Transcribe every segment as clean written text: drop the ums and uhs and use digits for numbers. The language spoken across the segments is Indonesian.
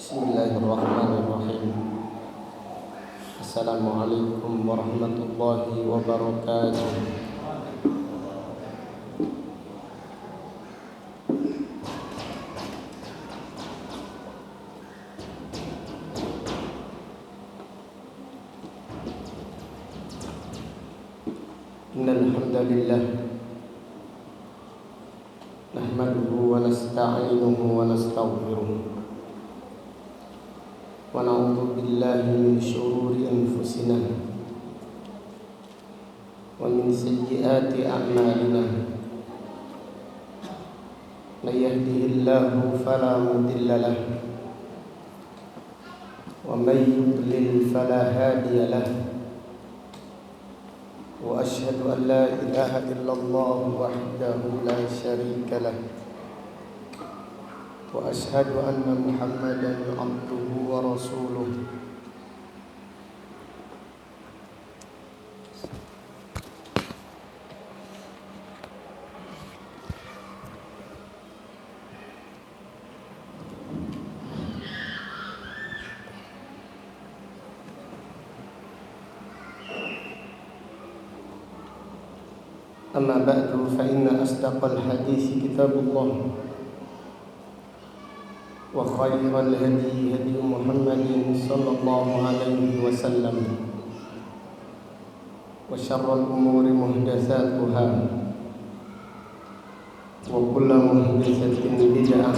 Bismillahirrahmanirrahim. Assalamualaikum warahmatullahi wabarakatuh. Innal hamdalillah nahmaduhu wa nasta'inuhu wa nastaghfiruh. Wa na'udzu billahi min shururi anfusina wa min sayyiati a'malina. May yahdihillahu fala mudilla lahu wa may yudlil fala hadiya lahu. Wa asyhadu an la ilaha illallah wahdahu la syarika lahu wa asyhadu anna Muhammadan abduhu wa rasuluh. Amma ba'du fa inna asdaqal hadits kitabullah wa khairal hadi hadi Muhammadin sallallahu alaihi wasallam wa syarrul umuri muhdatsatuha wa kullu muhdatsatin bid'ah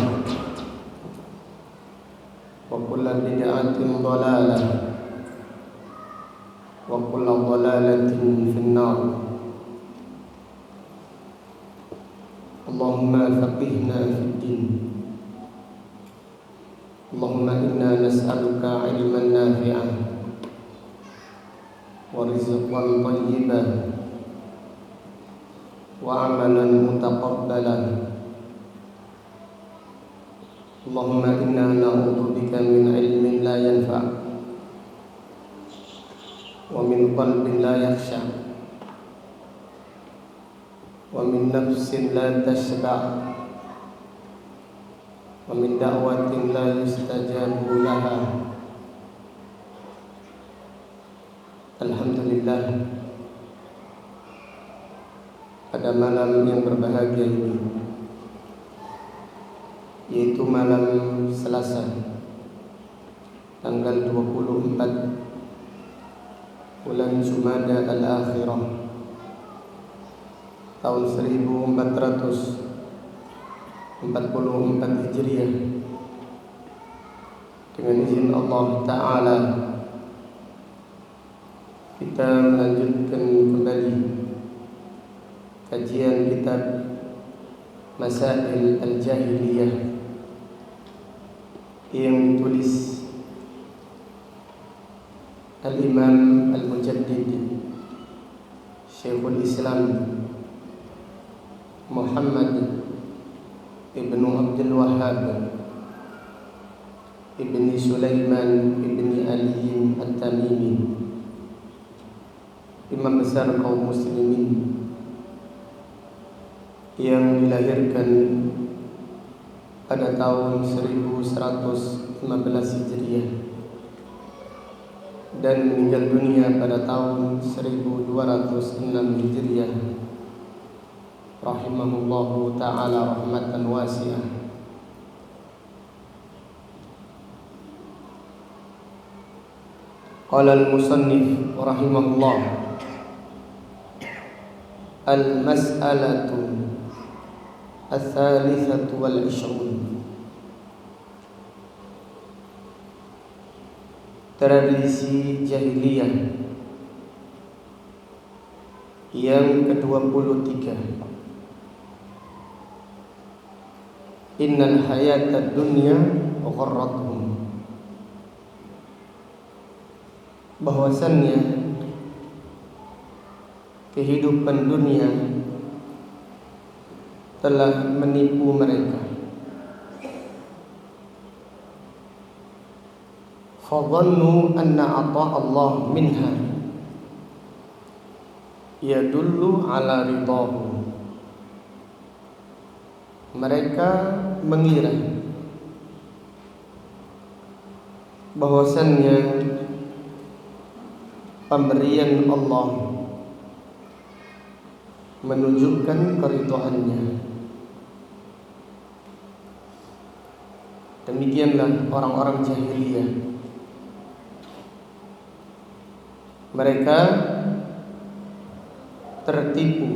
wa kullu bid'atin dhalalah wa kullu dhalalatin finnar. Allahumma faqihna fid din. Allahumma inna nas'aluka ilman nafi'an wa rizqan thayyiban wa amalan mutaqabbalan. Allahumma inna na'udzu bika min ilmin la yanfa' wa min qalbin la yakhsha' wa min nafsin la tashba' wa min da'watin la yustajabu laha. Alhamdulillah, pada malam yang berbahagia ini, yaitu malam Selasa tanggal 24 bulan Jumada al-Akhirah tahun 1444 Hijriah, dengan izin Allah Ta'ala kita melanjutkan kembali kajian kitab Masail Al-Jahiliyah yang ditulis Al-Imam Al-Mujaddid Syekhul Islam Muhammad Ibnu Abdul Wahhab Ibni Sulaiman Ibni Ali At-Tamimi, imam besar kaum muslimin yang dilahirkan pada tahun 1115 Hijriah dan meninggal dunia pada tahun 1206 Hijriah, rahimahullahu ta'ala rahmatan wasi'ah. Qala al-musannif rahimahullah, al-mas'alatu al-thalithatu wal-ishrun. Tradisi jahiliyah yang ke-23. Innal hayatad dunya gharratuhum, bahwasannya kehidupan dunia telah menipu mereka. Fadhannu anna ata Allah minha yadullu ala ridahu. Mereka mengira bahwasannya pemberian Allah menunjukkan keridhaannya. Demikianlah orang-orang jahiliyah. Mereka tertipu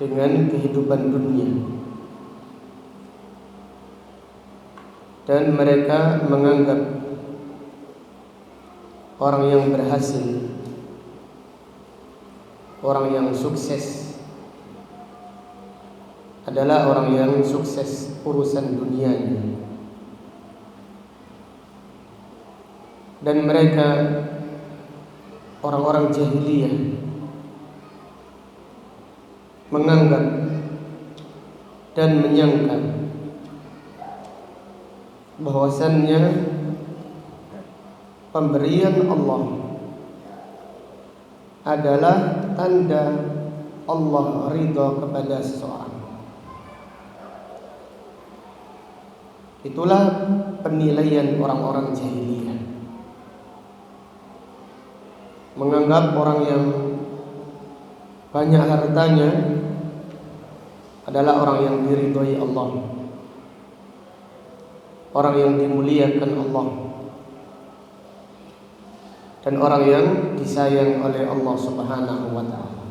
dengan kehidupan dunia, dan mereka menganggap orang yang berhasil, orang yang sukses adalah orang yang sukses urusan dunianya. Dan mereka orang-orang jahiliyah menganggap dan menyangka bahwasannya pemberian Allah adalah tanda Allah ridha kepada seseorang. Itulah penilaian orang-orang jahiliyah. Menganggap orang yang banyak hartanya adalah orang yang diridhai Allah, orang yang dimuliakan Allah, dan orang yang disayang oleh Allah Subhanahu wa ta'ala.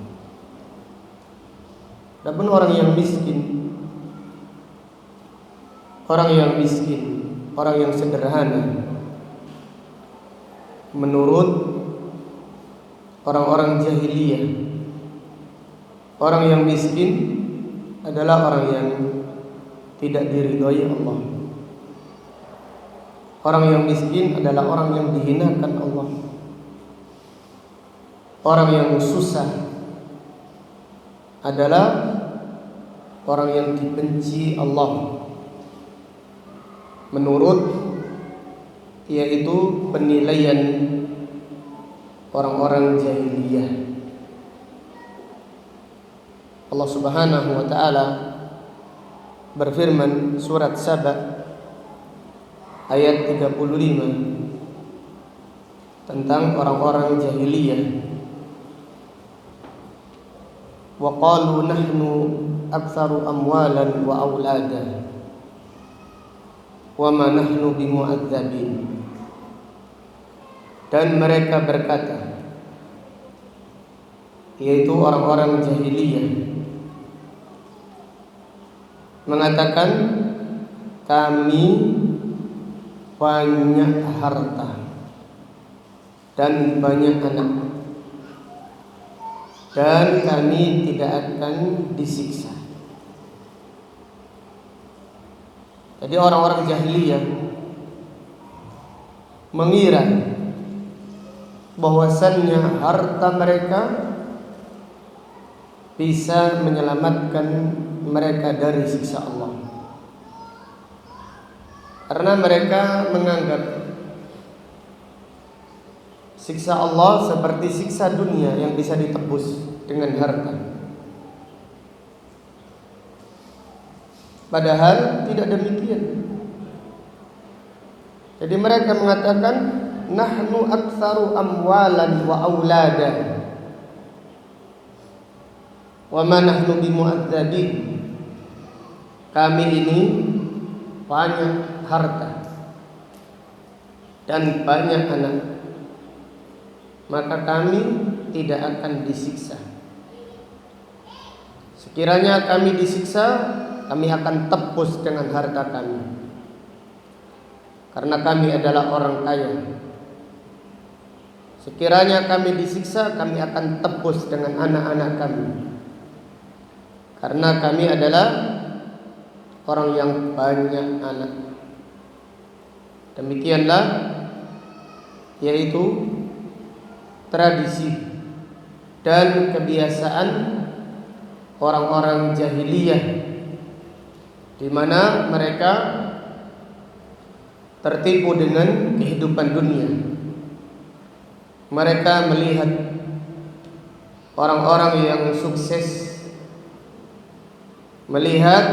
Adapun orang yang miskin, orang yang sederhana, menurut orang-orang jahiliyah, orang yang miskin adalah orang yang tidak diridhai Allah. Orang yang miskin adalah orang yang dihinakan Allah. Orang yang susah adalah orang yang dibenci Allah, menurut yaitu penilaian orang-orang jahiliyah. Allah Subhanahu wa ta'ala berfirman surat Saba ayat 35 tentang orang-orang jahiliyah. Wa qalu nahnu aktsaru amwalan wa aulada wa ma nahnu bimu'adzabin. Dan mereka berkata, yaitu orang-orang jahiliyah mengatakan, kami banyak harta dan banyak anak, dan kami tidak akan disiksa. Jadi orang-orang jahiliyah mengira bahwasannya harta mereka bisa menyelamatkan mereka dari siksa Allah, karena mereka menganggap siksa Allah seperti siksa dunia yang bisa ditebus dengan harta. Padahal tidak demikian. Jadi mereka mengatakan nahnu aktsaru amwalan wa aulada wa ma nahnu bimu'adzabin. Kami ini banyak harta dan banyak anak, maka kami tidak akan disiksa. Sekiranya kami disiksa, kami akan tebus dengan harta kami, karena kami adalah orang kaya. Sekiranya kami disiksa, kami akan tebus dengan anak-anak kami, karena kami adalah orang yang banyak anak. Demikianlah yaitu tradisi dan kebiasaan orang-orang jahiliyah, di mana mereka tertipu dengan kehidupan dunia. Mereka melihat orang-orang yang sukses, melihat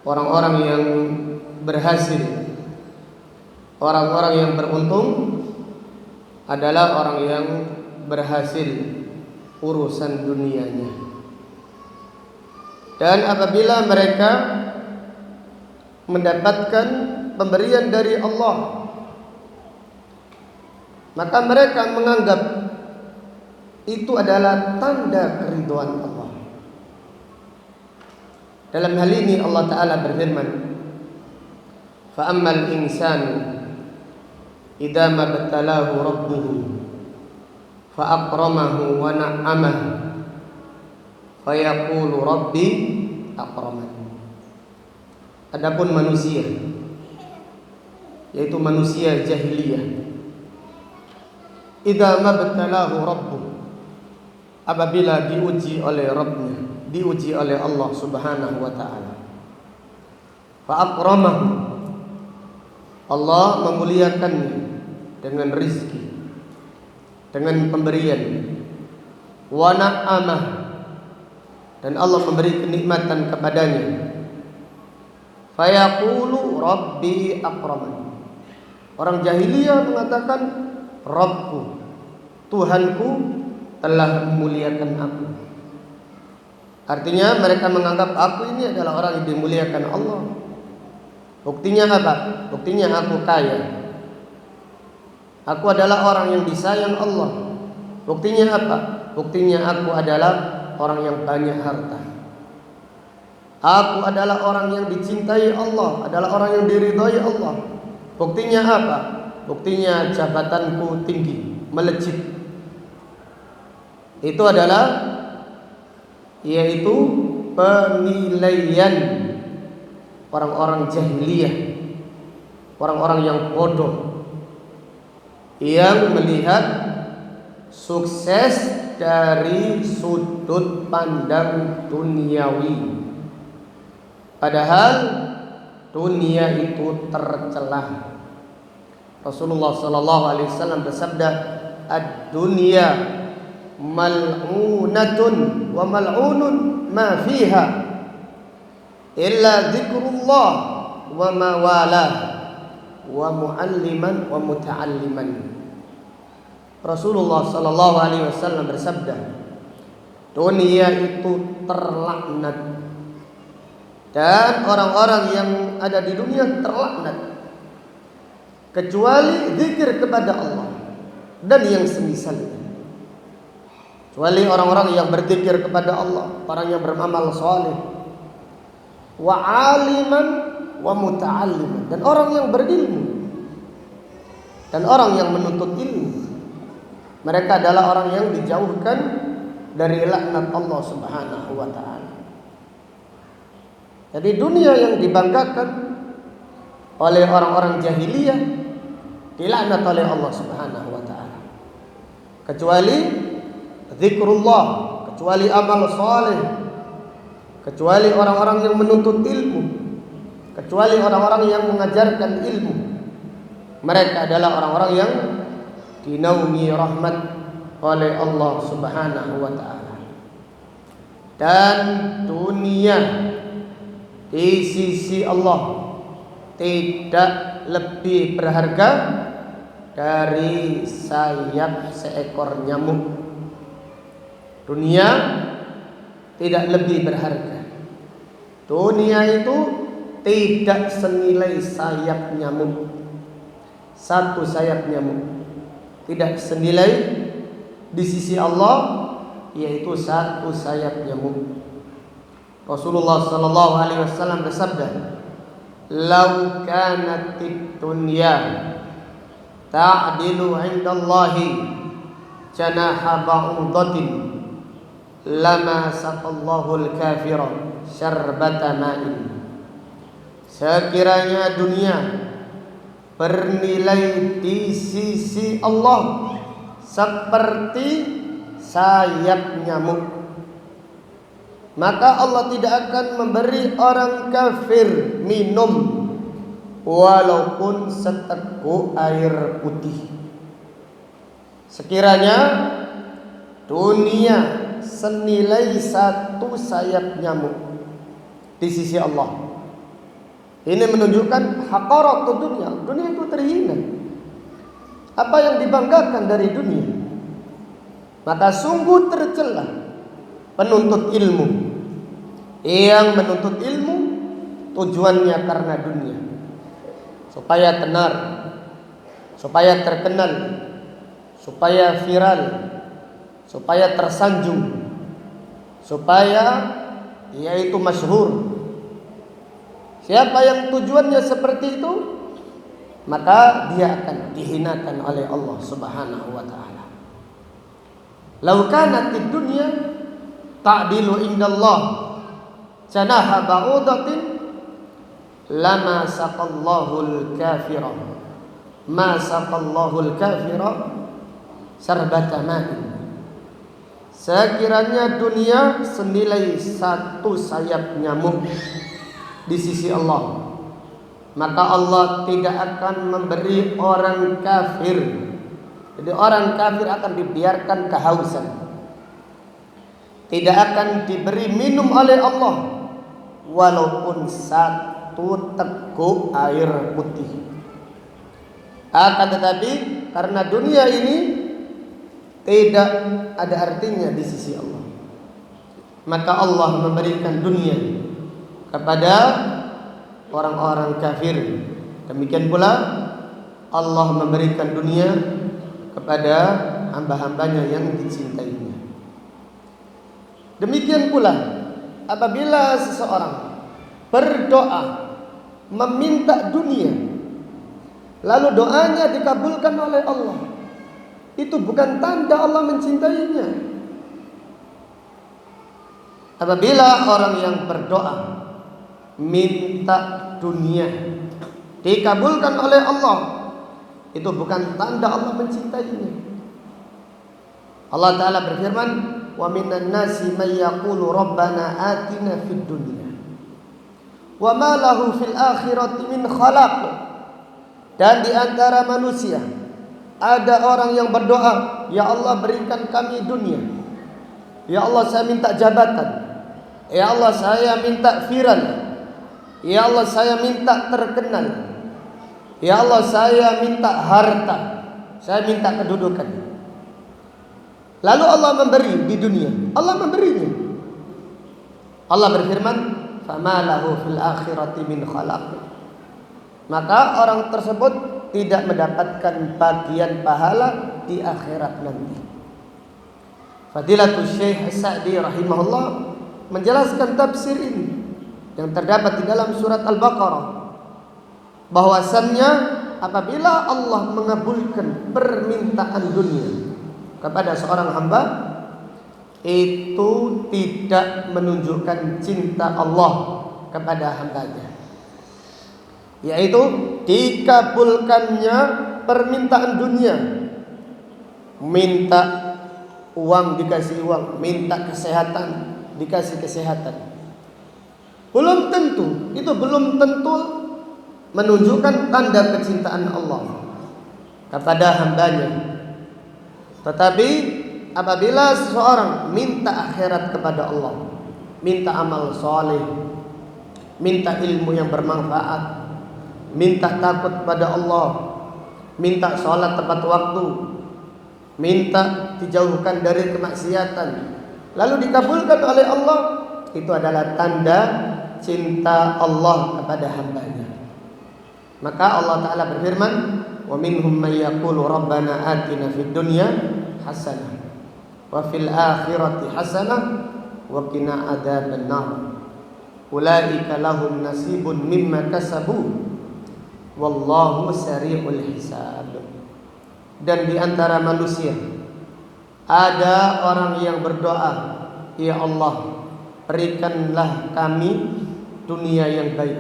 orang-orang yang berhasil, orang-orang yang beruntung adalah orang yang berhasil urusan dunianya. Dan apabila mereka mendapatkan pemberian dari Allah, maka mereka menganggap itu adalah tanda keridhaan Allah. Dalam hal ini Allah Ta'ala berfirman, فَأَمَّا الْإِنسَانُ إِذَا مَا ابْتَلَاهُ رَبُّهُ فَأَكْرَمَهُ وَنَعَّمَهُ فَيَقُولُ رَبِّي أَكْرَمَنِ. Adapun manusia, yaitu manusia jahiliyah, idza mabtalahu rabbuh, apabila diuji oleh Rabbnya, diuji oleh Allah Subhanahu wa taala, fa akramahu, Allah memuliakannya dengan rizki, dengan pemberian, wa na'amah, dan Allah memberi kenikmatan kepadanya, fa yaqulu rabbi akraman. Orang jahiliyah mengatakan, Rabbku, Tuhanku telah memuliakan aku. Artinya mereka menganggap aku ini adalah orang yang dimuliakan Allah. Buktinya apa? Buktinya aku kaya. Aku adalah orang yang disayang Allah. Buktinya apa? Buktinya aku adalah orang yang banyak harta. Aku adalah orang yang dicintai Allah, adalah orang yang diridhai Allah. Buktinya apa? Buktinya jabatanku tinggi, melejit. Itu adalah, yaitu penilaian orang-orang jahiliyah, orang-orang yang bodoh, yang melihat sukses dari sudut pandang duniawi. Padahal dunia itu tercelah. Rasulullah sallallahu alaihi wasallam bersabda, "Ad-dunya mal'unatun wa mal'unun ma fiha illa dzikrullah wa ma wala wa mualliman wa muta'alliman." Rasulullah sallallahu alaihi wasallam bersabda, dunia itu terlaknat dan orang-orang yang ada di dunia terlaknat kecuali zikir kepada Allah dan yang semisalnya. Kecuali orang-orang yang berzikir kepada Allah, orang yang beramal saleh, wa aliman wa muta'alliman, dan orang yang berilmu dan orang yang menuntut ilmu. Mereka adalah orang yang dijauhkan dari laknat Allah Subhanahu wa taala. Jadi dunia yang dibanggakan oleh orang-orang jahiliyah dilaknat oleh Allah Subhanahu wa taala. Kecuali zikrullah, kecuali amal saleh, kecuali orang-orang yang menuntut ilmu, kecuali orang-orang yang mengajarkan ilmu. Mereka adalah orang-orang yang dinaungi rahmat oleh Allah Subhanahu wa taala. Dan dunia di sisi Allah tidak lebih berharga dari sayap seekor nyamuk. Dunia tidak lebih berharga. Dunia itu tidak senilai sayap nyamuk. Satu sayap nyamuk tidak senilai di sisi Allah, yaitu satu sayap nyamuk. Rasulullah sallallahu alaihi wasallam bersabda, "Lau kanatid dunya ta'dilu 'indallahi janaha ba'udatin lama saqallahu al-kafira syarbata ma'in." Sekiranya dunia bernilai di sisi Allah seperti sayap nyamuk, maka Allah tidak akan memberi orang kafir minum walaupun seteguk air putih. Sekiranya dunia senilai satu sayap nyamuk di sisi Allah, Ini menunjukkan haqarat dunia. Dunia itu terhina. Apa yang dibanggakan dari dunia? Maka sungguh tercela penuntut ilmu yang menuntut ilmu tujuannya karena dunia, supaya tenar, supaya terkenal, supaya viral, supaya tersanjung, supaya yaitu masyhur. Siapa yang tujuannya seperti itu, maka dia akan dihinakan oleh Allah Subhanahu wa taala. Lau kanatid dunya ta'dilu indallah janaha ba'udatin lama saqallahu al-kafira ma saqallahu al-kafira sarbata ma'in. Sekiranya dunia senilai satu sayap nyamuk di sisi Allah, maka Allah tidak akan memberi orang kafir. Jadi orang kafir akan dibiarkan kehausan, tidak akan diberi minum oleh Allah walaupun satu teguk air putih. Akan tetapi karena dunia ini tidak ada artinya di sisi Allah, maka Allah memberikan dunia kepada orang-orang kafir. Demikian pula Allah memberikan dunia kepada hamba-hambanya yang dicintainya. Demikian pula apabila seseorang berdoa meminta dunia, lalu doanya dikabulkan oleh Allah, itu bukan tanda Allah mencintainya. Apabila orang yang berdoa minta dunia dikabulkan oleh Allah, itu bukan tanda Allah mencintainya. Allah Ta'ala berfirman, wa minan nasi may yaqulu rabbana atina fid dunya wa ma lahu fil akhirati min khalaq. Dan di antara manusia ada orang yang berdoa, ya Allah berikan kami dunia, ya Allah saya minta jabatan, ya Allah saya minta viral, ya Allah saya minta terkenal, ya Allah saya minta harta, saya minta kedudukan. Lalu Allah memberi di dunia, Allah memberinya. Allah berfirman, fama lahu fil akhirati min khalaq. Maka orang tersebut tidak mendapatkan bagian pahala di akhirat nanti. Fadilatul Syekh Sa'di rahimahullah menjelaskan tafsir ini yang terdapat di dalam surat Al-Baqarah, bahwasannya apabila Allah mengabulkan permintaan dunia kepada seorang hamba, itu tidak menunjukkan cinta Allah kepada hambanya, yaitu dikabulkannya permintaan dunia. Minta uang dikasih uang, minta kesehatan dikasih kesehatan. Belum tentu, itu belum tentu menunjukkan tanda kecintaan Allah kepada hambanya. Tetapi apabila seseorang minta akhirat kepada Allah, minta amal soleh, minta ilmu yang bermanfaat, minta takut pada Allah, minta sholat tepat waktu, minta dijauhkan dari kemaksiatan, lalu dikabulkan oleh Allah, itu adalah tanda cinta Allah kepada hambanya. Maka Allah Ta'ala berfirman, wa minhum man yaqulu rabbana atina fid dunya hasanah wa fil akhirati hasanah wa qina adzaban nar ulaika lahum nasibun mimma kasabu wallahu sari'ul hisab. Dan di antara manusia ada orang yang berdoa, ya Allah berikanlah kami dunia yang baik,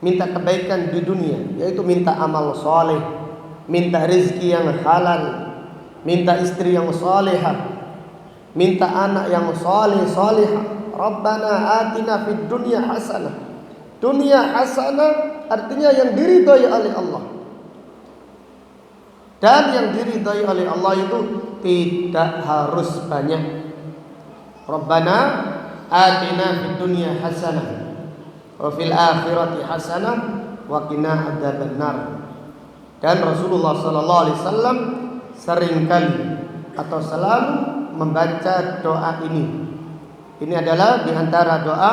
minta kebaikan di dunia, yaitu minta amal soleh, minta rezeki yang halal, minta istri yang salihah, minta anak yang saleh salihah. Rabbana atina fid dunya hasanah. Dunia hasanah artinya yang diridhai oleh Allah. Dan yang diridhai oleh Allah itu tidak harus banyak. Rabbana atina fid dunya hasanah wa fil akhirati hasanah wa qina adzabannar. Dan Rasulullah sallallahu alaihi wasallam seringkali atau selalu membaca doa ini. Ini adalah di antara doa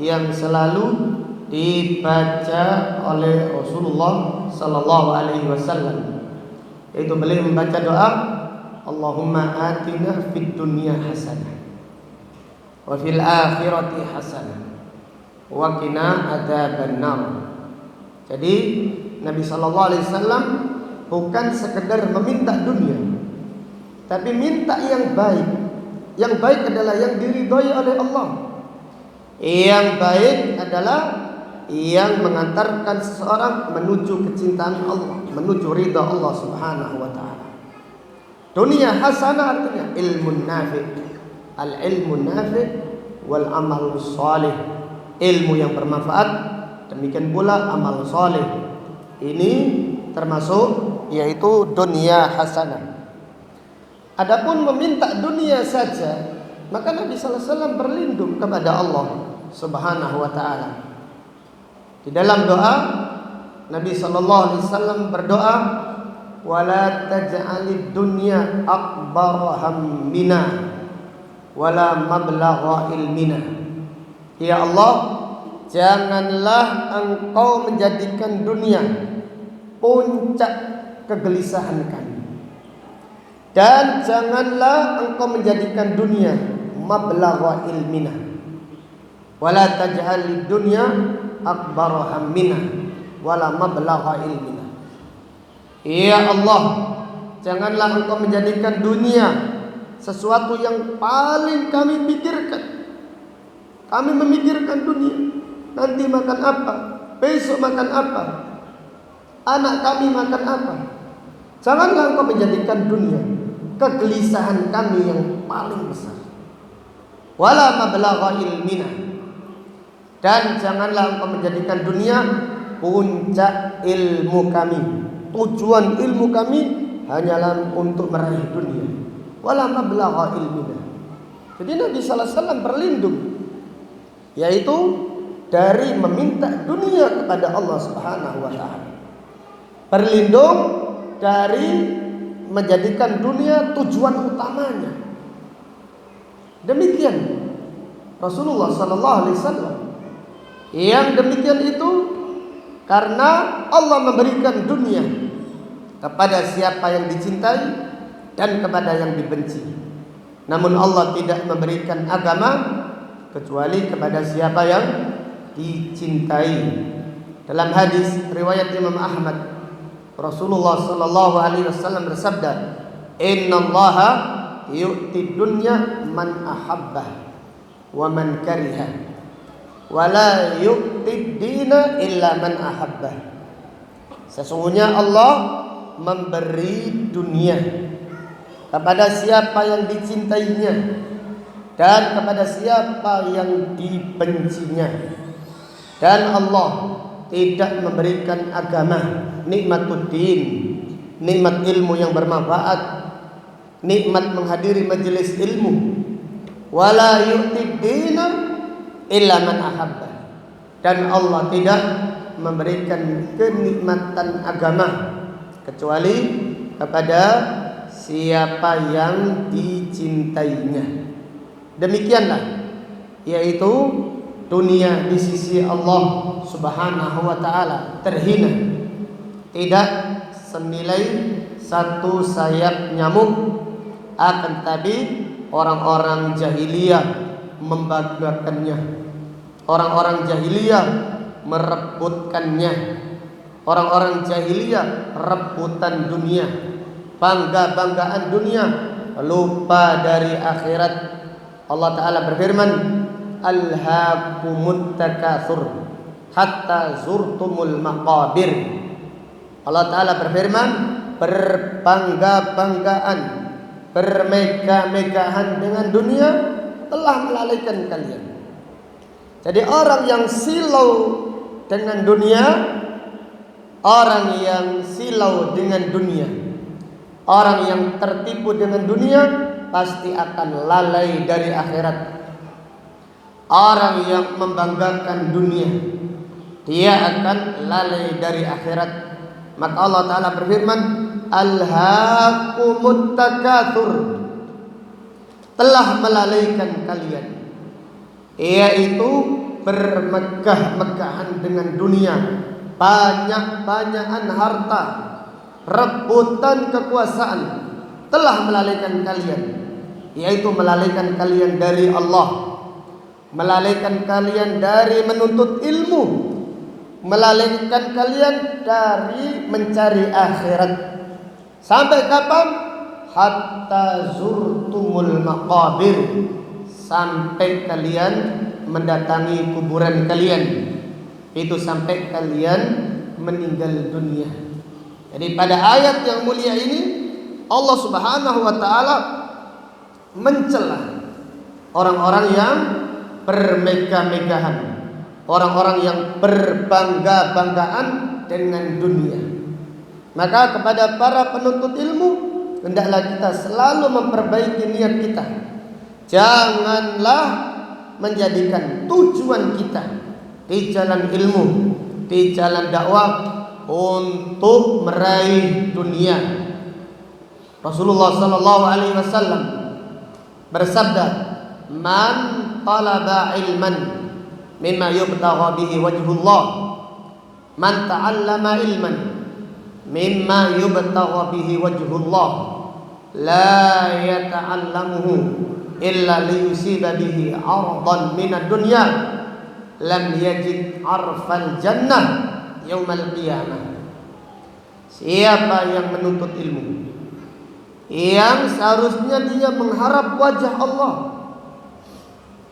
yang selalu dibaca oleh Rasulullah sallallahu alaihi wasallam. Yaitu beliau membaca doa Allahumma atina fid dunya hasanah wa fil akhirati hasanah wa qina adzabannar. Jadi Nabi sallallahu alaihi wasallam bukan sekedar meminta dunia, tapi minta yang baik. Yang baik adalah yang diridhoi oleh Allah. Yang baik adalah yang mengantarkan seseorang menuju kecintaan Allah, menuju ridha Allah Subhanahu wa taala. Dunia hasanah artinya ilmu nafi', al-ilmu nafi' wal amal salih. Ilmu yang bermanfaat, demikian pula amal salih. Ini termasuk yaitu dunia hasanah. Adapun meminta dunia saja, maka Nabi sallallahu alaihi wasallam berlindung kepada Allah Subhanahu wa taala. Di dalam doa Nabi sallallahu alaihi wasallam berdoa, "Wala taj'alid dunya akbar hammina wala mablagha ilmina." Ya Allah, janganlah Engkau menjadikan dunia puncak kegelisahan kami, dan janganlah Engkau menjadikan dunia mablagha ilmina, wala taj'alid dunya akbar hammina wala mablagha ilmina. Ya Allah, janganlah Engkau menjadikan dunia sesuatu yang paling kami pikirkan. Kami memikirkan dunia, nanti makan apa, besok makan apa, anak kami makan apa. Janganlah Engkau menjadikan dunia kegelisahan kami yang paling besar. Wala mablagha ilmina, dan janganlah Engkau menjadikan dunia puncak ilmu kami. Tujuan ilmu kami hanyalah untuk meraih dunia. Wala mablagha ilmina. Jadi Nabi sallallahu alaihi wasallam berlindung, yaitu dari meminta dunia kepada Allah Subhanahu wa taala. Berlindung dari menjadikan dunia tujuan utamanya. Demikian Rasulullah sallallahu alaihi wasallam. Yang demikian itu karena Allah memberikan dunia kepada siapa yang dicintai dan kepada yang dibenci. Namun Allah tidak memberikan agama kecuali kepada siapa yang dicintai. Dalam hadis riwayat Imam Ahmad, Rasulullah sallallahu alaihi wasallam bersabda, "Innallaha yu'ti dunya man ahabbah wa man kariha, wa la yu'ti dina illa man ahabbah." Sesungguhnya Allah memberi dunia kepada siapa yang dicintainya dan kepada siapa yang dibencinya. Dan Allah tidak memberikan agama, nikmatuddin, nikmat ilmu yang bermanfaat, nikmat menghadiri majelis ilmu, wala yu'tid dina illa man ahabba, dan Allah tidak memberikan kenikmatan agama kecuali kepada siapa yang dicintainya. Demikianlah, yaitu dunia di sisi Allah Subhanahu wa taala terhina, tidak senilai satu sayap nyamuk. Akan tapi orang-orang jahiliyah membanggakannya, orang-orang jahiliyah merebutkannya, orang-orang jahiliyah rebutan dunia, bangga-banggaan dunia, lupa dari akhirat. Allah Ta'ala berfirman, "Alhaakumut takatsur hatta zurtumul maqabir." Allah Ta'ala berfirman, berbangga-banggaan, bermegah-megahan dengan dunia telah melalaikan kalian. Jadi orang yang silau dengan dunia, orang yang silau dengan dunia, orang yang tertipu dengan dunia pasti akan lalai dari akhirat. orang yang membanggakan dunia, dia akan lalai dari akhirat. Maka Allah Ta'ala berfirman, alhaakumut takatsur, telah melalaikan kalian, yaitu bermegah-megahan dengan dunia, banyak-banyakan harta, rebutan kekuasaan, telah melalaikan kalian, yaitu melalaikan kalian dari Allah, melalaikan kalian dari menuntut ilmu, melalaikan kalian dari mencari akhirat. Sampai kapan? Hatta zurtumul maqabir, sampai kalian mendatangi kuburan kalian, itu sampai kalian meninggal dunia. Jadi pada ayat yang mulia ini Allah Subhanahu wa taala mencela orang-orang yang bermegah-megahan, orang-orang yang berbangga-banggaan dengan dunia. Maka kepada para penuntut ilmu, hendaklah kita selalu memperbaiki niat kita. Janganlah menjadikan tujuan kita di jalan ilmu, di jalan dakwah untuk meraih dunia. Rasulullah sallallahu alaihi wasallam bersabda, "Man talaba ilman mimma yubtagha bihi wajhullah, man ta'allama ilman mimma yubtagha bihi wajhullah, la yata'allamuhu illa liyusiba bihi 'ardan minad dunya, lam yajid 'arfal jannah yaumal qiyamah." Siapa yang menuntut ilmu, yang seharusnya dia mengharap wajah Allah,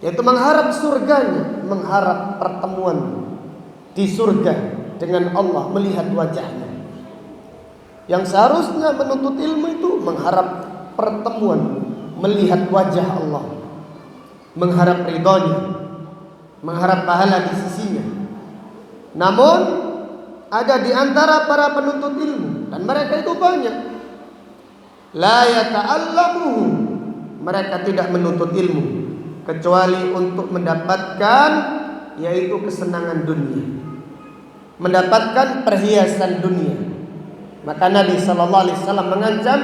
yaitu mengharap surganya, mengharap pertemuan di surga dengan Allah, melihat wajahnya. Yang seharusnya menuntut ilmu itu mengharap pertemuan, melihat wajah Allah, mengharap ridhonya, mengharap pahala di sisinya. Namun ada di antara para penuntut ilmu, dan mereka itu banyak, la yata'allamuhu, mereka tidak menuntut ilmu kecuali untuk mendapatkan, yaitu kesenangan dunia, mendapatkan perhiasan dunia. Maka Nabi sallallahu alaihi wasallam mengancam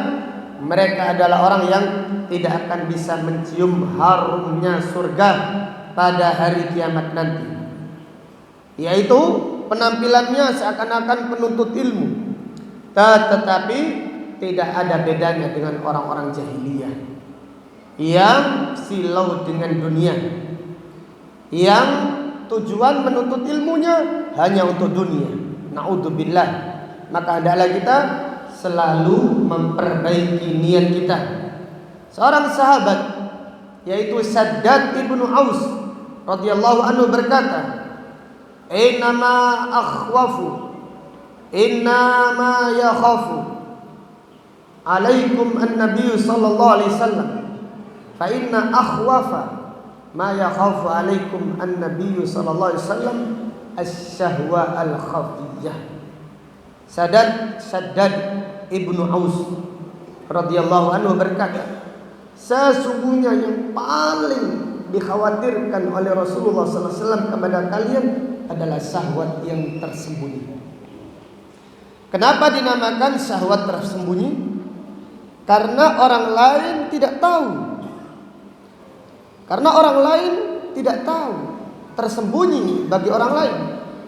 mereka adalah orang yang tidak akan bisa mencium harumnya surga pada hari kiamat nanti, yaitu penampilannya seakan-akan penuntut ilmu, tetapi tidak ada bedanya dengan orang-orang jahiliyah yang silau dengan dunia, yang tujuan menuntut ilmunya hanya untuk dunia. Na'udzubillah. Maka hendaklah kita selalu memperbaiki niat kita. Seorang sahabat, yaitu Shaddad ibnu Aus radhiyallahu anhu berkata, innama yakhafu alaikum an-nabiy sallallahu alaihi wasallam, fa inna akhwafa ma yakhafu alaikum an-nabiy sallallahu alaihi wasallam asy-syahwa al-khafiyah. Shaddad ibnu Aus radhiyallahu anhu berkata, sesungguhnya yang paling dikhawatirkan oleh Rasulullah sallallahu alaihi wasallam kepada kalian adalah syahwat yang tersembunyi. Kenapa dinamakan syahwat tersembunyi? Karena orang lain tidak tahu. Karena orang lain tidak tahu, tersembunyi bagi orang lain.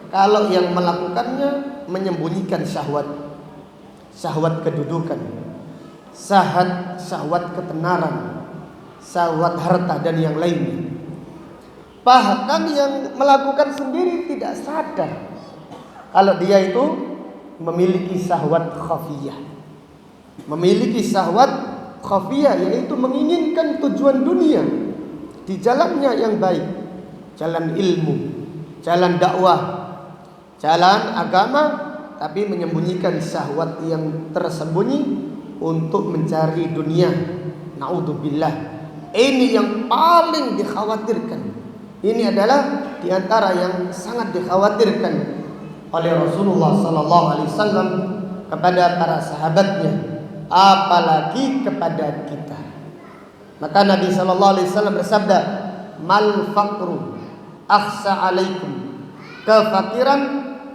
Kalau yang melakukannya menyembunyikan syahwat, syahwat kedudukan, syahwat ketenaran, syahwat harta dan yang lainnya. Bahkan yang melakukan sendiri tidak sadar kalau dia itu memiliki syahwat khafiyah. Memiliki syahwat khafiyah, yaitu menginginkan tujuan dunia di jalannya yang baik, jalan ilmu, jalan dakwah, jalan agama, tapi menyembunyikan syahwat yang tersembunyi untuk mencari dunia. Na'udzubillah. Ini yang paling dikhawatirkan. Ini adalah di antara yang sangat dikhawatirkan oleh Rasulullah sallallahu alaihi wasallam kepada para sahabatnya, apalagi kepada kita. Maka Nabi sallallahu alaihi wasallam bersabda, "Mal faqru akhsha alaikum kefakiran,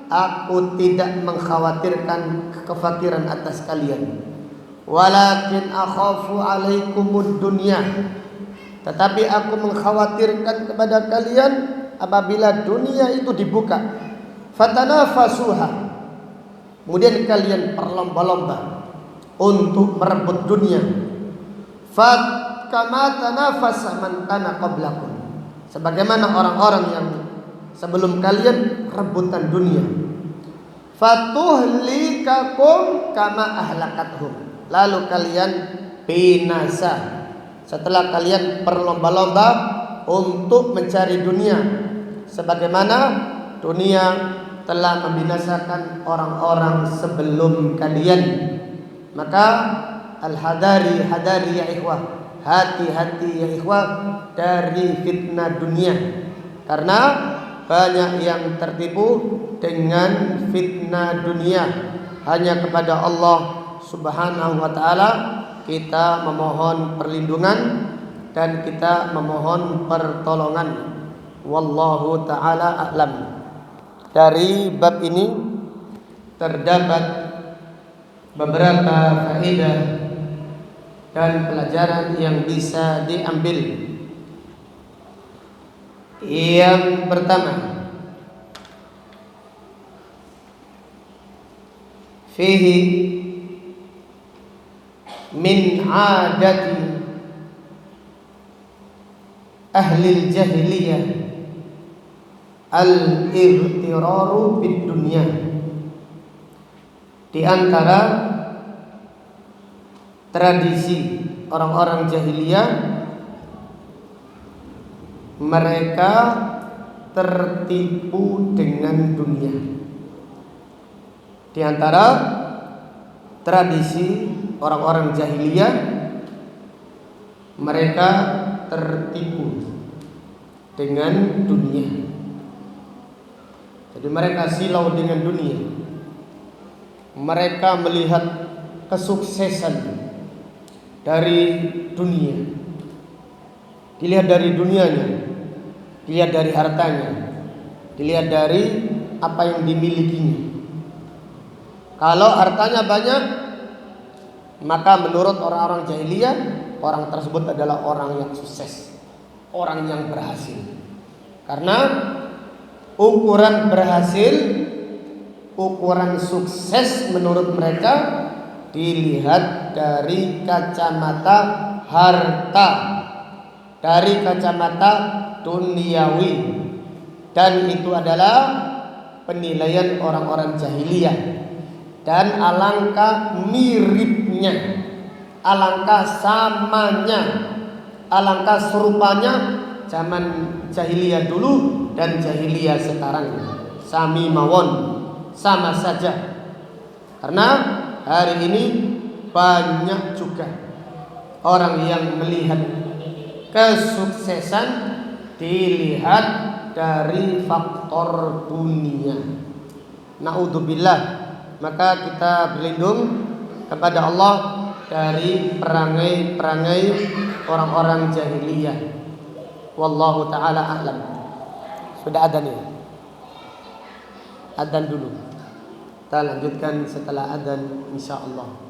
aku tidak mengkhawatirkan kefakiran atas kalian. Walakin akhafu alaikumud dunya, tetapi aku mengkhawatirkan kepada kalian apabila dunia itu dibuka. Fatanafasuha, kemudian kalian berlomba-lomba untuk merebut dunia. Kama tanafasa man kana qablakum, sebagaimana orang-orang yang sebelum kalian rebutan dunia. Fatuhlikakum kama ahlakathum, lalu kalian binasa setelah kalian berlomba-lomba untuk mencari dunia, sebagaimana dunia telah membinasakan orang-orang sebelum kalian. Maka al-hadari ya ikhwah, hati-hati ya ikhwah dari fitnah dunia, karena banyak yang tertipu dengan fitnah dunia. Hanya kepada Allah Subhanahu wa ta'ala kita memohon perlindungan dan kita memohon pertolongan. Wallahu ta'ala a'lam. Dari bab ini terdapat beberapa faedah dan pelajaran yang bisa diambil. Yang pertama, fihi min adati ahli jahiliyah al-ightiraru bid dunya. Di antara tradisi orang-orang jahiliyah, mereka tertipu dengan dunia. Di antara tradisi orang-orang jahiliyah, mereka tertipu dengan dunia. Jadi mereka silau dengan dunia. Mereka melihat kesuksesan dari dunia, dilihat dari dunianya, dilihat dari hartanya, dilihat dari apa yang dimilikinya. Kalau hartanya banyak, maka menurut orang-orang jahiliyah, orang tersebut adalah orang yang sukses, orang yang berhasil. Karena ukuran berhasil, ukuran sukses menurut mereka dilihat dari kacamata harta, dari kacamata duniawi, dan itu adalah penilaian orang-orang jahiliyah. Dan alangkah miripnya, alangkah samanya, alangkah serupanya zaman jahiliyah dulu dan jahiliyah sekarang. Sami mawon, sama saja. Karena hari ini banyak juga orang yang melihat kesuksesan dilihat dari faktor dunia. Naudzubillah. Maka kita berlindung kepada Allah dari perangai-perangai orang-orang jahiliyah. Wallahu ta'ala a'lam. Sudah adzan ya? Adzan dulu. Kita lanjutkan setelah adzan insyaallah.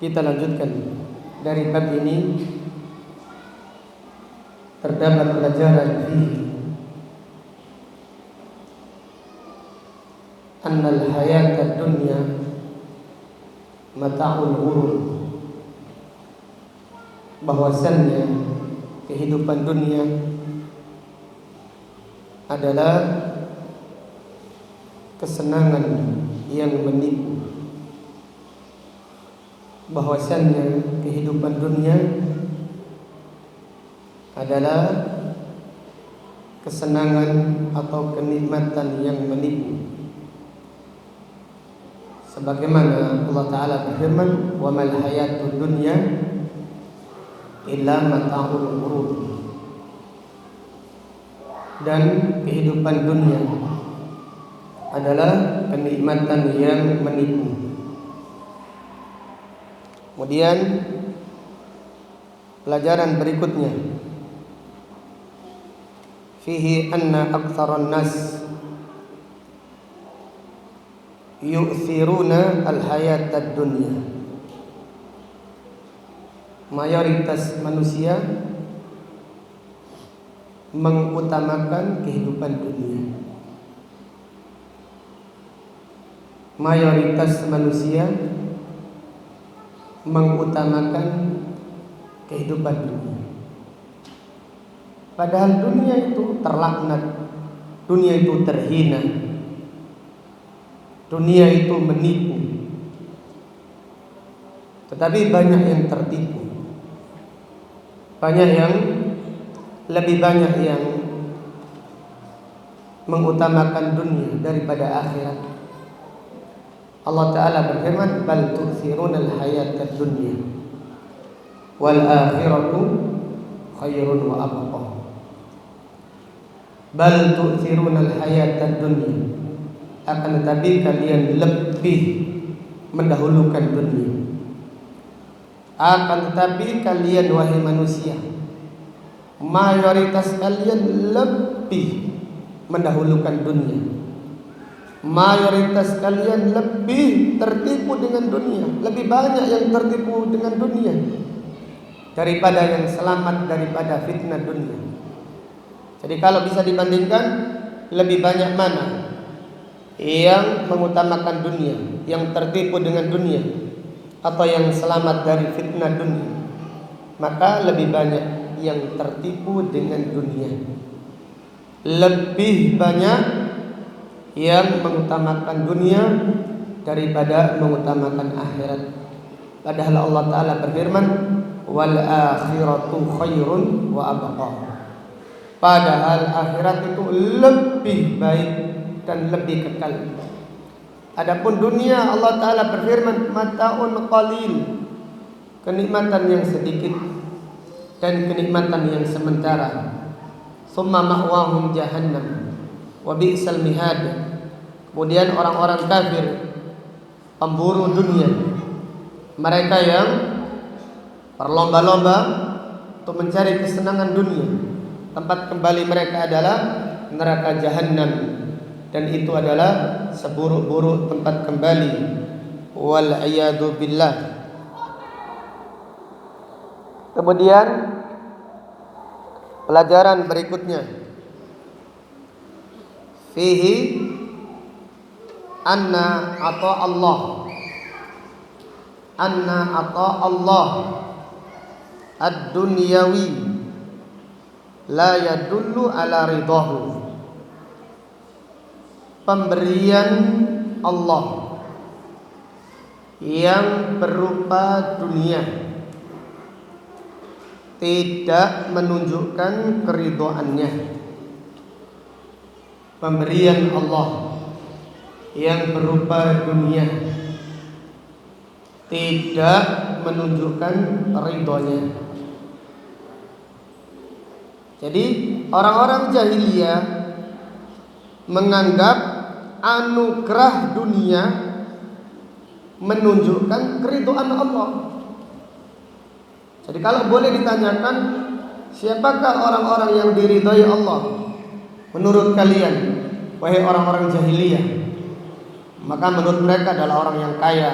Kita lanjutkan dari bab ini. Terdapat pelajaran annal hayatad dunya mata'ul ghurur, bahwasannya kehidupan dunia adalah kesenangan yang menipu. Bahwasannya kehidupan dunia adalah kesenangan atau kenikmatan yang menipu. Sebagaimana Allah Ta'ala berfirman, "Wa mal hayatud dunya illa mata'ul ghurur." Dan kehidupan dunia adalah kenikmatan yang menipu. Kemudian pelajaran berikutnya, fihi anna aktsaran nas yu'thiruna al-hayatad dunya. Mayoritas manusia mengutamakan kehidupan dunia. Mayoritas manusia mengutamakan kehidupan dunia. Padahal dunia itu terlaknat, dunia itu terhina, dunia itu menipu. Tetapi banyak yang tertipu, lebih banyak yang mengutamakan dunia daripada akhirat. Allah Ta'ala berfirman, "Bal tu'thirunal hayatad dunya wal akhiratu khairun wa abqa." Bal tu'thirunal hayatad dunya, akan tetapi kalian lebih mendahulukan dunia. Akan tetapi kalian, wahai manusia, mayoritas kalian lebih mendahulukan dunia. Mayoritas kalian lebih tertipu dengan dunia, lebih banyak yang tertipu dengan dunia daripada yang selamat daripada fitnah dunia. Jadi kalau bisa dibandingkan, lebih banyak mana yang mengutamakan dunia, yang tertipu dengan dunia, atau yang selamat dari fitnah dunia? Maka lebih banyak yang tertipu dengan dunia, lebih banyak yang mengutamakan dunia daripada mengutamakan akhirat. Padahal Allah Ta'ala berfirman, "Wal akhiratu khairun wa abqa." Padahal akhirat itu lebih baik dan lebih kekal. Adapun dunia, Allah Ta'ala berfirman, "Mata'un qalil," kenikmatan yang sedikit dan kenikmatan yang sementara. "Summa ma'wahum jahannam wa bi'sal mihad." Kemudian orang-orang kafir, pemburu dunia, mereka yang berlomba-lomba untuk mencari kesenangan dunia, tempat kembali mereka adalah neraka jahanam, dan itu adalah seburuk-buruk tempat kembali. Wal a'yadu billah. Kemudian pelajaran berikutnya, fihi anna ata Allah ad-dunyawi la yadullu ala ridahu. Pemberian Allah yang berupa dunia tidak menunjukkan keridhaannya. Pemberian Allah yang berupa dunia tidak menunjukkan ridhonya. Jadi orang-orang jahiliyah menganggap anugerah dunia menunjukkan keridhaan Allah. Jadi kalau boleh ditanyakan, siapakah orang-orang yang diridhai Allah menurut kalian, wahai orang-orang jahiliyah? Maka menurut mereka adalah orang yang kaya,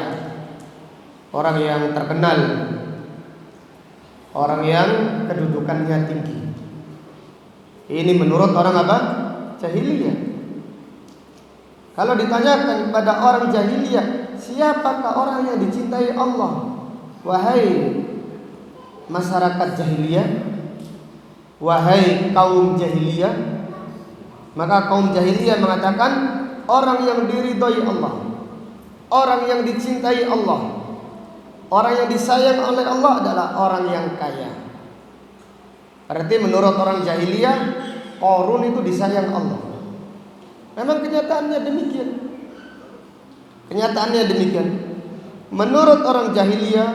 orang yang terkenal, orang yang kedudukannya tinggi. Ini menurut orang apa? Jahiliyah. Kalau ditanyakan pada orang jahiliyah, siapakah orang yang dicintai Allah? Wahai masyarakat jahiliyah, wahai kaum jahiliyah, maka kaum jahiliyah mengatakan orang yang diridhai Allah, orang yang dicintai Allah, orang yang disayang oleh Allah adalah orang yang kaya. Berarti menurut orang jahiliyah, Qarun itu disayang Allah. Memang kenyataannya demikian. Kenyataannya demikian. Menurut orang jahiliyah,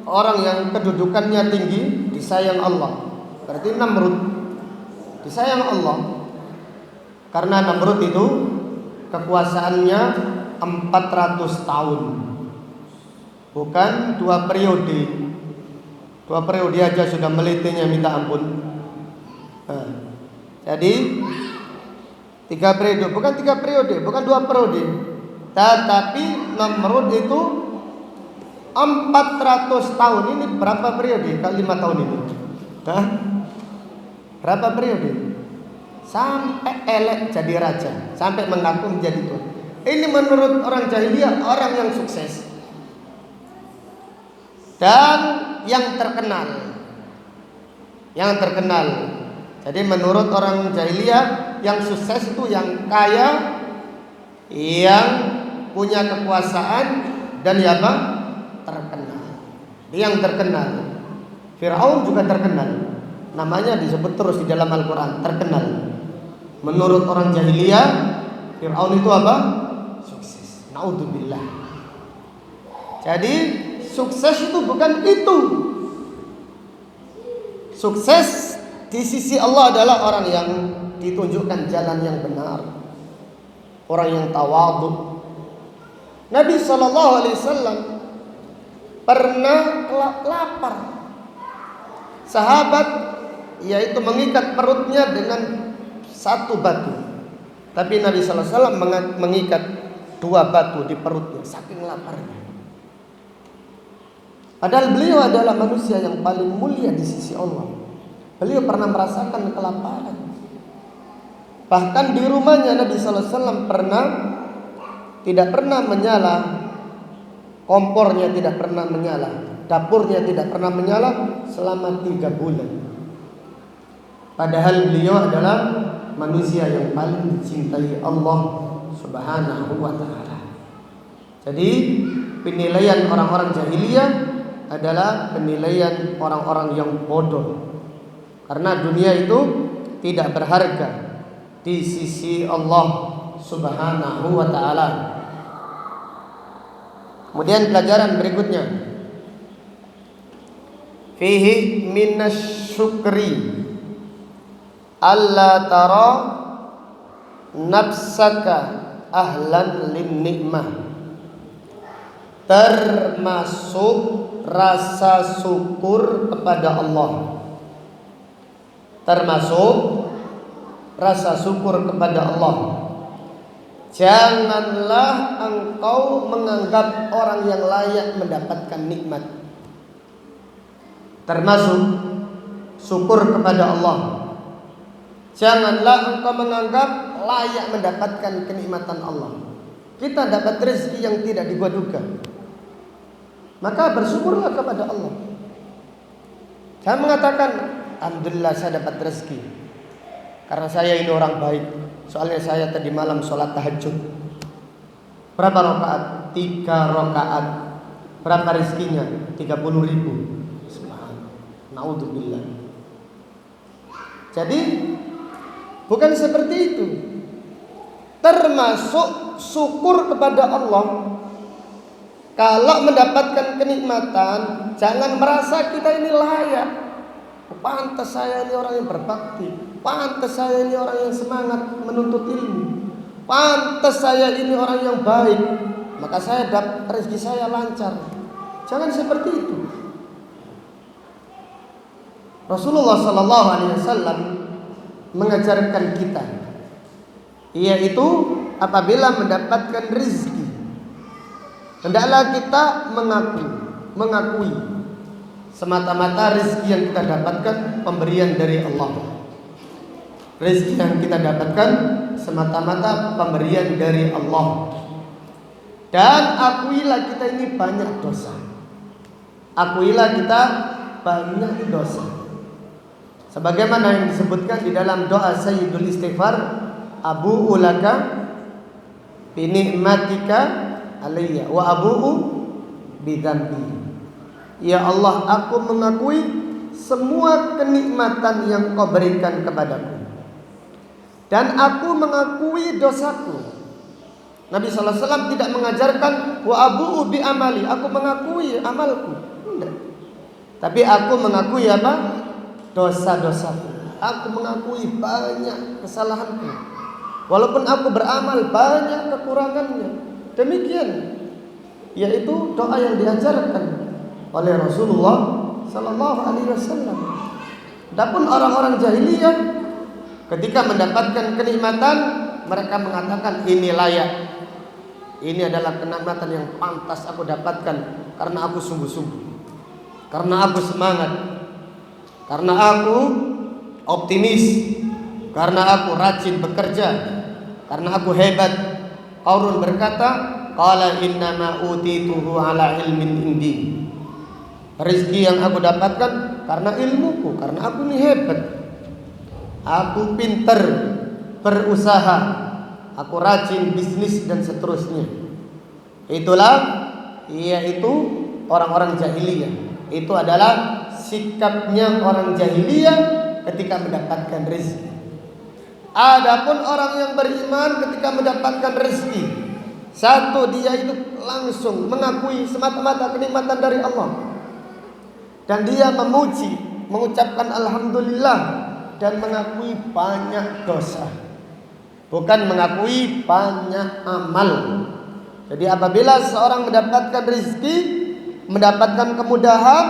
orang yang kedudukannya tinggi disayang Allah. Berarti Namrud disayang Allah. Karena Namrud itu kekuasaannya 400 tahun. Bukan 2 periode. 2 periode aja sudah melitenya minta ampun. Jadi 3 periode, bukan 3 periode, bukan 2 periode. Tetapi Namrud itu 400 tahun. Ini berapa periode? Kali 5 tahun ini. Berapa periode? Sampai elek jadi raja, sampai mengaku menjadi tuan. Ini menurut orang jahiliyah orang yang sukses dan yang terkenal. Yang terkenal. Jadi menurut orang jahiliyah yang sukses itu yang kaya, yang punya kekuasaan dan ya apa? Terkenal. Yang terkenal. Firaun juga terkenal. Namanya disebut terus di dalam Al-Quran, terkenal. Menurut orang jahiliyah, Firaun itu apa? Sukses. Naudzubillah. Jadi sukses itu bukan itu. Sukses di sisi Allah adalah orang yang ditunjukkan jalan yang benar, orang yang tawadhu. Nabi SAW pernah lapar. Sahabat yaitu mengikat perutnya dengan 1 batu. Tapi Nabi SAW mengikat 2 batu di perutnya saking laparnya. Padahal beliau adalah manusia yang paling mulia di sisi Allah. Beliau pernah merasakan kelaparan. Bahkan di rumahnya Nabi SAW tidak pernah menyala, kompornya tidak pernah menyala, dapurnya tidak pernah menyala selama 3 bulan. Padahal beliau adalah manusia yang paling dicintai Allah Subhanahu wa ta'ala. Jadi penilaian orang-orang jahiliyah adalah penilaian orang-orang yang bodoh. Karena dunia itu tidak berharga di sisi Allah Subhanahu wa ta'ala. Kemudian pelajaran berikutnya, fihi minasyukri alla tara nafsaka ahlan lin nikmah. Termasuk rasa syukur kepada Allah. Termasuk rasa syukur kepada Allah. Janganlah engkau menganggap orang yang layak mendapatkan nikmat. Termasuk syukur kepada Allah. Janganlah engkau menganggap layak mendapatkan kenikmatan Allah. Kita dapat rezeki yang tidak diduga-duga, maka bersyukurlah kepada Allah. Jangan mengatakan, alhamdulillah saya dapat rezeki karena saya ini orang baik. Soalnya saya tadi malam sholat tahajud. Berapa rakaat? 3 rakaat. Berapa rezekinya? 30.000. Subhanallah. Naudzubillah. Jadi bukan seperti itu. Termasuk syukur kepada Allah. Kalau mendapatkan kenikmatan, jangan merasa kita ini layak. Pantas saya ini orang yang berbakti, pantas saya ini orang yang semangat menuntut ilmu, pantas saya ini orang yang baik, maka saya dapat rezeki saya lancar. Jangan seperti itu. Rasulullah sallallahu alaihi wasallam mengajarkan kita, yaitu apabila mendapatkan rezeki, hendaklah kita mengakui semata-mata rezeki yang kita dapatkan pemberian dari Allah. Rezeki yang kita dapatkan semata-mata pemberian dari Allah. Dan akuilah kita ini banyak dosa. Akuilah kita banyak dosa. Sebagaimana yang disebutkan di dalam doa Sayyidul Istighfar, abu'u laka bi ni'matika alayya wa abu'u bi dzambi. Ya Allah, aku mengakui semua kenikmatan yang Kau berikan kepadaku, dan aku mengakui dosaku. Nabi sallallahu alaihi wasallam tidak mengajarkan wa abu'u bi amali, aku mengakui amalku. Tidak. Tapi aku mengakui apa? Dosa-dosaku. Aku mengakui banyak kesalahanku. Walaupun aku beramal banyak kekurangannya. Demikian, yaitu doa yang diajarkan oleh Rasulullah sallallahu alaihi wasallam. Adapun orang-orang jahiliyah ketika mendapatkan kenikmatan, mereka mengatakan ini layak. Ini adalah kenikmatan yang pantas aku dapatkan karena aku sungguh-sungguh, karena aku semangat, karena aku optimis, karena aku rajin bekerja, karena aku hebat. Qarun berkata, qala innama utituhu ala ilmin indi. Rezeki yang aku dapatkan karena ilmuku, karena aku ini hebat. Aku pintar berusaha, aku rajin bisnis dan seterusnya. Itulah, yaitu orang-orang jahiliyah. Itu adalah sikapnya orang jahiliyah ketika mendapatkan rezeki. Adapun orang yang beriman ketika mendapatkan rezeki, satu, dia itu langsung mengakui semata-mata kenikmatan dari Allah, dan dia memuji, mengucapkan alhamdulillah, dan mengakui banyak dosa, bukan mengakui banyak amal. Jadi apabila seorang mendapatkan rezeki, mendapatkan kemudahan,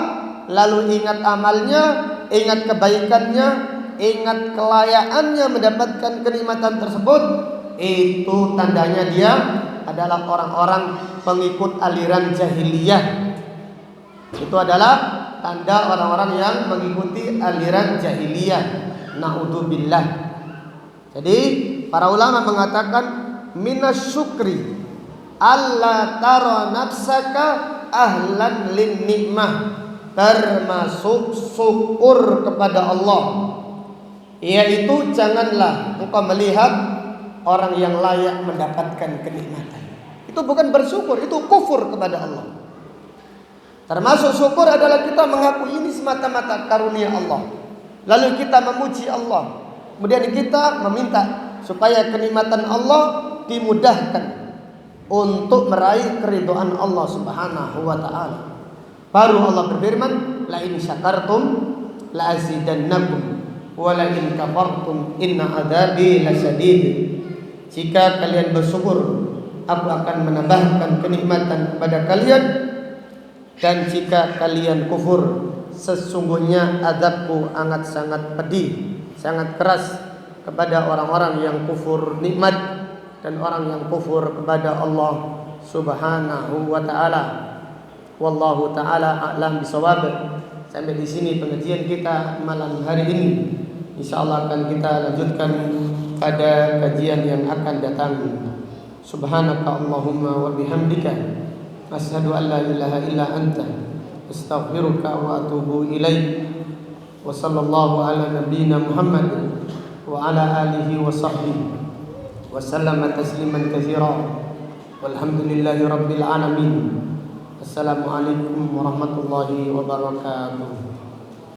lalu ingat amalnya, ingat kebaikannya, ingat kelayakannya mendapatkan kenikmatan tersebut, itu tandanya dia adalah orang-orang pengikut aliran jahiliyah. Itu adalah tanda orang-orang yang mengikuti aliran jahiliyah. Na'udzubillah. Jadi para ulama mengatakan minasyukri alla tara nafsaka ahlan lin nikmah, termasuk syukur kepada Allah, yaitu janganlah engkau melihat orang yang layak mendapatkan kenikmatan. Itu bukan bersyukur, itu kufur kepada Allah. Termasuk syukur adalah kita mengakui ini semata-mata karunia Allah, lalu kita memuji Allah, kemudian kita meminta supaya kenikmatan Allah dimudahkan untuk meraih keridhaan Allah Subhanahu wa taala. Baru Allah berfirman, la in syakartum la azidannakum wa la in kafartum inna adzabi lasyadid. Jika kalian bersyukur, aku akan menambahkan kenikmatan kepada kalian, dan jika kalian kufur, sesungguhnya azabku amat sangat pedih, sangat keras kepada orang-orang yang kufur nikmat dan orang yang kufur kepada Allah Subhanahu wa taala. Wallahu taala a'lam bisawab. Sampai di sini pengajian kita malam hari ini. Insyaallah akan kita lanjutkan pada kajian yang akan datang. Subhanaka Allahumma wa bihamdika asyhadu an la ilaha illa anta astaghfiruka wa atubu ilaik. Wa sallallahu ala nabiyyina Muhammad wa ala alihi wa sahbihi wa sallama tasliman katsira. Walhamdulillahi rabbil alamin. Assalamualaikum warahmatullahi wabarakatuh.